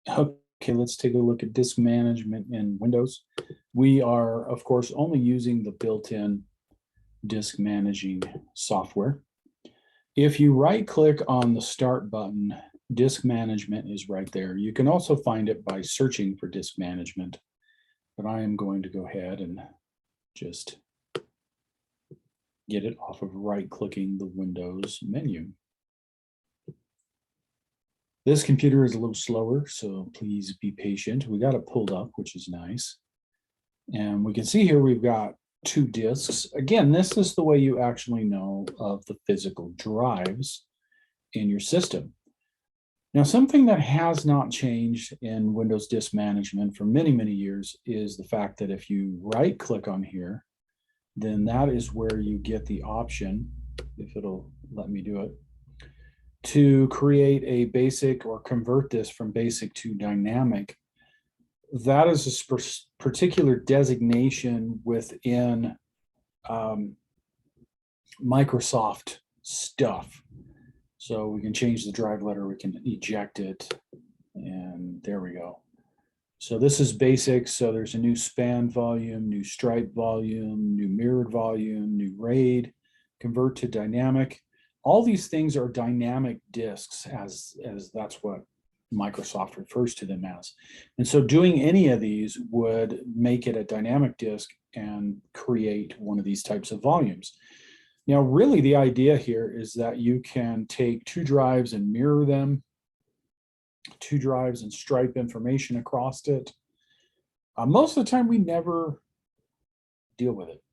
Okay, let's take a look at disk management in Windows. We are, of course, only using the built-in disk managing software. If you right-click on the Start button, disk management is right there. You can also find it by searching for disk management, but I am going to go ahead and just get it off of right-clicking the Windows menu. This computer is a little slower, so please be patient. We got it pulled up, which is nice. And we can see here we've got 2 disks. Again, this is the way you actually know of the physical drives in your system. Now, something that has not changed in Windows Disk Management for many, many years is the fact that if you right-click on here, then that is where you get the option, if it'll let me do it, to create a basic or convert this from basic to dynamic. That is a particular designation within Microsoft stuff. So we can change the drive letter, we can eject it, and there we go. So this is basic. So there's a new span volume, new stripe volume, new mirrored volume, new RAID, convert to dynamic. All these things are dynamic disks, as that's what Microsoft refers to them as. And so doing any of these would make it a dynamic disk and create one of these types of volumes. Now, really the idea here is that you can take 2 drives and mirror them, 2 drives and stripe information across it. Most of the time we never deal with it.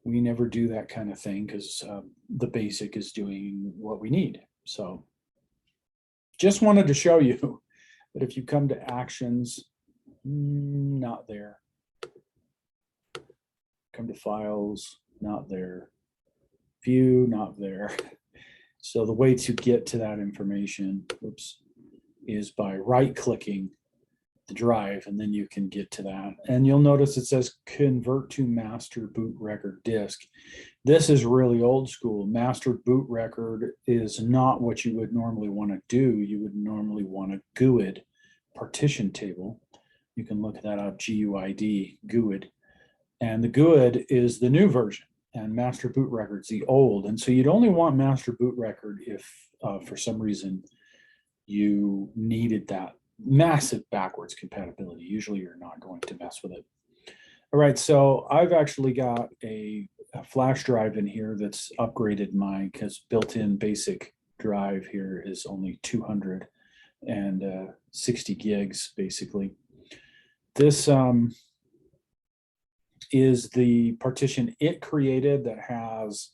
We never do that kind of thing because the basic is doing what we need. So just wanted to show you that if you come to actions, not there. Come to files, not there. View, not there. So the way to get to that information, is by right-clicking the drive, and then you can get to that. And you'll notice it says convert to master boot record disk. This is really old school. Master boot record is not what you would normally want to do. You would normally want a GUID partition table. You can look that up, GUID, GUID. And the GUID is the new version, and master boot record's the old. And so you'd only want master boot record if for some reason you needed that massive backwards compatibility. Usually you're not going to mess with it. All right, so I've actually got a flash drive in here that's upgraded mine because built-in basic drive here is only 260 gigs basically. This is the partition it created that has,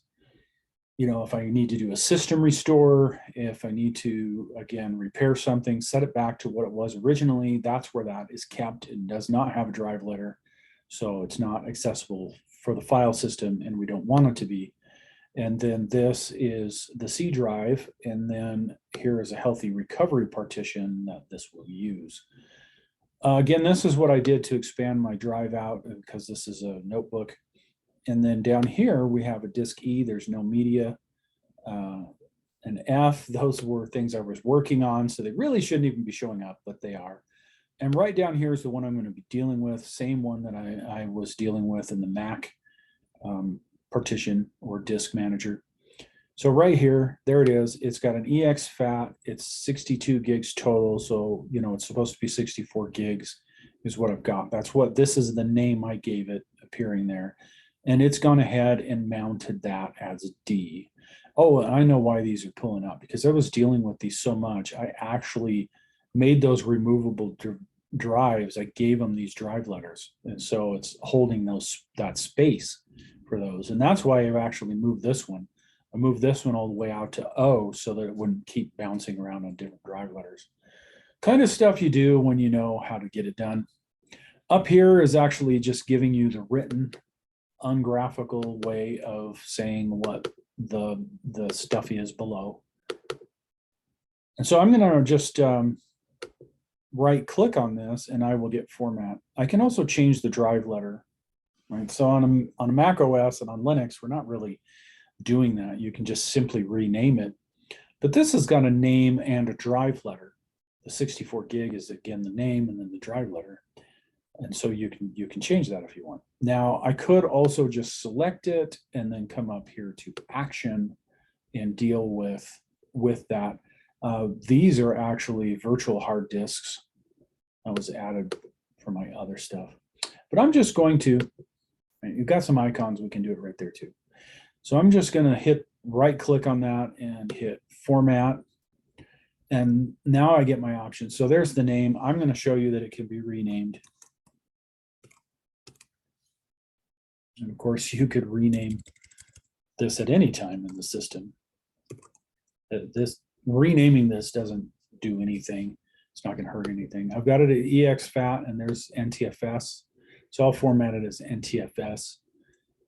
you know, if I need to do a system restore, if I need to, again, repair something, set it back to what it was originally, that's where that is kept. It does not have a drive letter, so it's not accessible for the file system, and we don't want it to be. And then this is the C drive, and then here is a healthy recovery partition that this will use. Again, this is what I did to expand my drive out because this is a notebook. And then down here, we have a disk E, there's no media. An F, those were things I was working on, so they really shouldn't even be showing up, but they are. And right down here is the one I'm going to be dealing with, same one that I was dealing with in the Mac partition or disk manager. So right here, there it is. It's got an exFAT. It's 62 gigs total. So, you know, it's supposed to be 64 gigs is what I've got. That's what, this is the name I gave it appearing there. And it's gone ahead and mounted that as D. Oh, I know why these are pulling up, because I was dealing with these so much. I actually made those removable drives. I gave them these drive letters. And so it's holding that space for those. And that's why I've actually moved this one. I moved this one all the way out to O so that it wouldn't keep bouncing around on different drive letters. Kind of stuff you do when you know how to get it done. Up here is actually just giving you the written, ungraphical way of saying what the stuff is below. And so I'm going to just right click on this and I will get format. I can also change the drive letter, right? So on a Mac OS and on Linux, we're not really doing that. You can just simply rename it. But this has got a name and a drive letter. The 64 gig is again the name and then the drive letter. And so you can change that if you want. Now I could also just select it and then come up here to action and deal with that. These are actually virtual hard disks. That was added for my other stuff. But I'm just going to, you've got some icons, we can do it right there too. So I'm just going to hit right click on that and hit format. And now I get my options. So there's the name. I'm going to show you that it can be renamed. And of course, you could rename this at any time in the system. Renaming this doesn't do anything. It's not going to hurt anything. I've got it at exFAT and there's NTFS. So I'll format it as NTFS.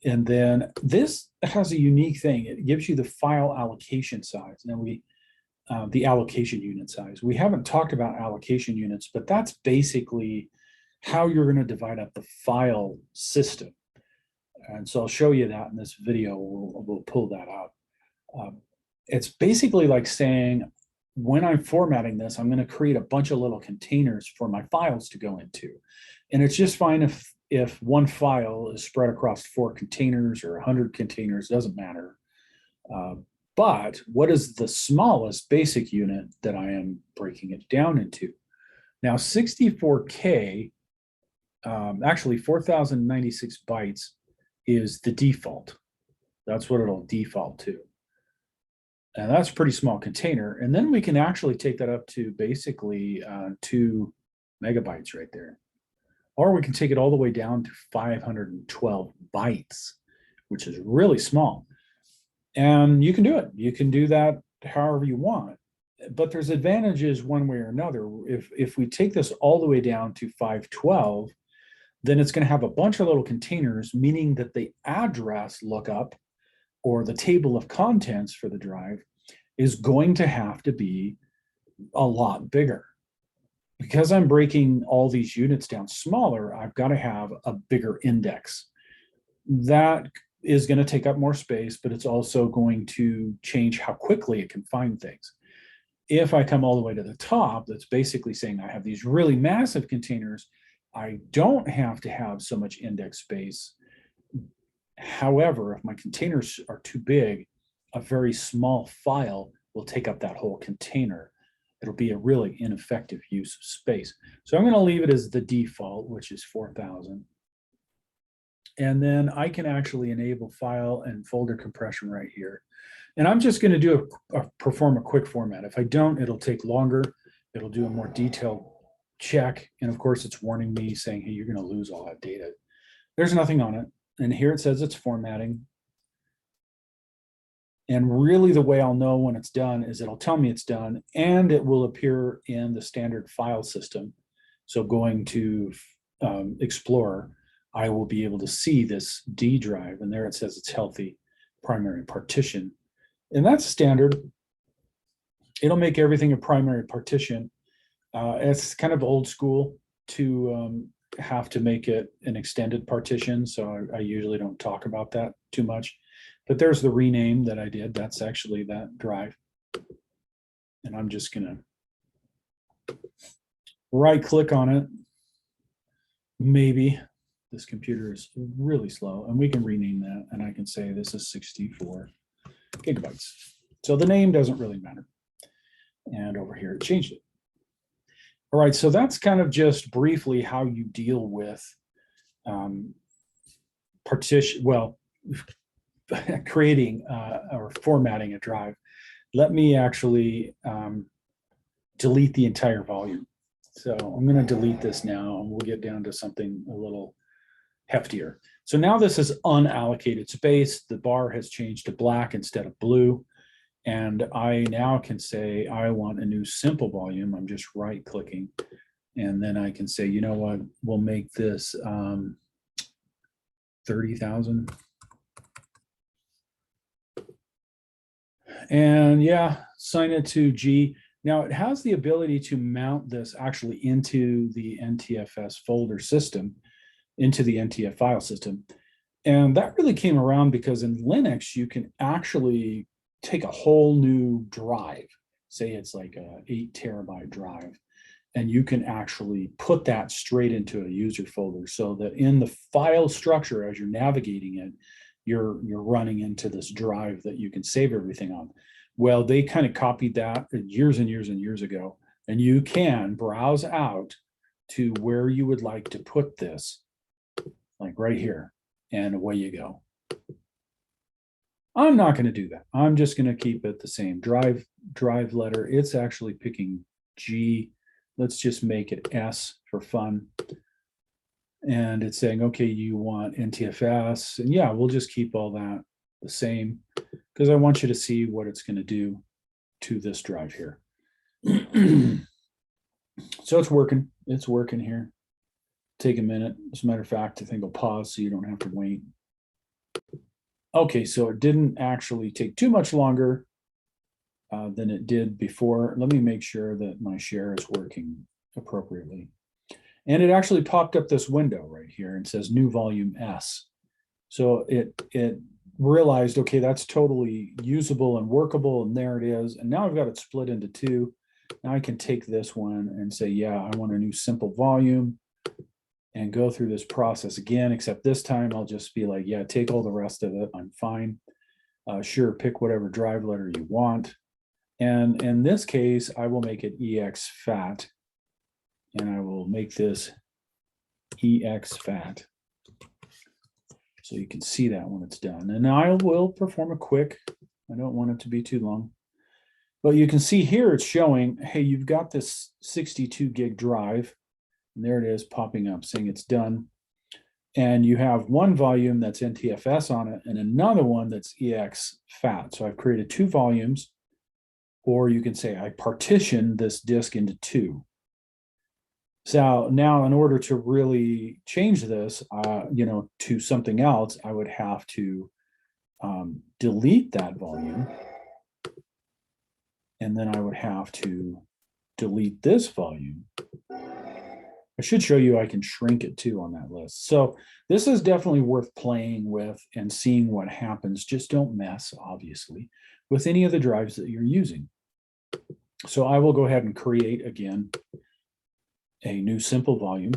And then this has a unique thing. It gives you the file allocation size. Now the allocation unit size. We haven't talked about allocation units, but that's basically how you're going to divide up the file system. And so I'll show you that in this video. We'll pull that out. It's basically like saying, when I'm formatting this, I'm going to create a bunch of little containers for my files to go into. And it's just fine if one file is spread across 4 containers or 100 containers, doesn't matter. But what is the smallest basic unit that I am breaking it down into? Now 64K, actually 4096 bytes is the default. That's what it'll default to. And that's a pretty small container. And then we can actually take that up to basically 2 megabytes right there. Or we can take it all the way down to 512 bytes, which is really small. And you can do it. You can do that however you want. But there's advantages one way or another. If we take this all the way down to 512, then it's going to have a bunch of little containers, meaning that the address lookup or the table of contents for the drive is going to have to be a lot bigger. Because I'm breaking all these units down smaller, I've got to have a bigger index. That is going to take up more space, but it's also going to change how quickly it can find things. If I come all the way to the top, that's basically saying I have these really massive containers. I don't have to have so much index space. However, if my containers are too big, a very small file will take up that whole container. It'll be a really ineffective use of space. So I'm going to leave it as the default, which is 4000. And then I can actually enable file and folder compression right here. And I'm just going to do perform a quick format. If I don't, it'll take longer. It'll do a more detailed check. And of course, it's warning me saying, hey, you're going to lose all that data. There's nothing on it. And here it says it's formatting. And really the way I'll know when it's done is it'll tell me it's done, and it will appear in the standard file system. So going to Explorer, I will be able to see this D drive, and there it says it's healthy primary partition. And that's standard. It'll make everything a primary partition. It's kind of old school to have to make it an extended partition, so I usually don't talk about that too much. But there's the rename that I did. That's actually that drive. And I'm just gonna right click on it. Maybe this computer is really slow, and we can rename that, and I can say this is 64 gigabytes. So the name doesn't really matter. And over here it changed it. All right, so that's kind of just briefly how you deal with partition, well, creating or formatting a drive. Let me actually delete the entire volume. So I'm going to delete this now, and we'll get down to something a little heftier. So now this is unallocated space. The bar has changed to black instead of blue. And I now can say I want a new simple volume. I'm just right clicking. And then I can say, you know what, we'll make this 30,000. And yeah, assign it to G. Now it has the ability to mount this actually into the NTFS folder system, into the NTF file system. And that really came around because in Linux, you can actually take a whole new drive. Say it's like a 8 terabyte drive. And you can actually put that straight into a user folder so that in the file structure, as you're navigating it, you're running into this drive that you can save everything on. Well, they kind of copied that years and years and years ago, and you can browse out to where you would like to put this, like right here, and away you go. I'm not going to do that. I'm just going to keep it the same drive letter. It's actually picking G. Let's just make it S for fun. And it's saying, okay, you want NTFS. And yeah, we'll just keep all that the same because I want you to see what it's going to do to this drive here. So it's working. It's working here. Take a minute. As a matter of fact, I think I'll pause so you don't have to wait. Okay, so it didn't actually take too much longer than it did before. Let me make sure that my share is working appropriately. And it actually popped up this window right here and says new volume S. So it realized, okay, that's totally usable and workable, and there it is. And now I've got it split into two. Now I can take this one and say, yeah, I want a new simple volume, and go through this process again, except this time I'll just be like, yeah, take all the rest of it. I'm fine. Sure, pick whatever drive letter you want. And in this case, I will make it EX-FAT, and I will make this EX-FAT. So you can see that when it's done. And I will perform a quick, I don't want it to be too long. But you can see here it's showing, hey, you've got this 62 gig drive. And there it is popping up saying it's done. And you have one volume that's NTFS on it and another one that's EX-FAT. So I've created two volumes, or you can say I partitioned this disk into two. So now in order to really change this, to something else, I would have to delete that volume. And then I would have to delete this volume. I should show you I can shrink it too on that list. So this is definitely worth playing with and seeing what happens. Just don't mess, obviously, with any of the drives that you're using. So I will go ahead and create again a new simple volume.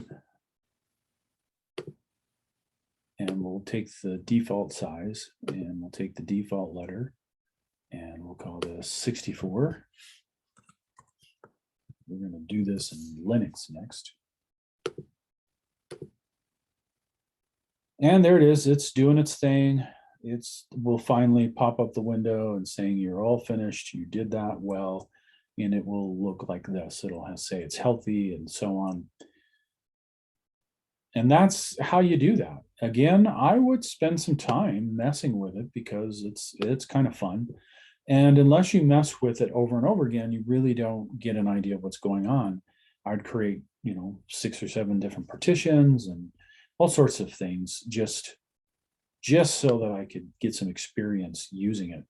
And we'll take the default size and we'll take the default letter and we'll call this 64. We're going to do this in Linux next. And there it is. It's doing its thing. Will finally pop up the window and saying you're all finished. You did that well. And it will look like this. It'll say it's healthy and so on. And that's how you do that. Again, I would spend some time messing with it because it's kind of fun. And unless you mess with it over and over again, you really don't get an idea of what's going on. I'd create, 6 or 7 different partitions and all sorts of things just so that I could get some experience using it.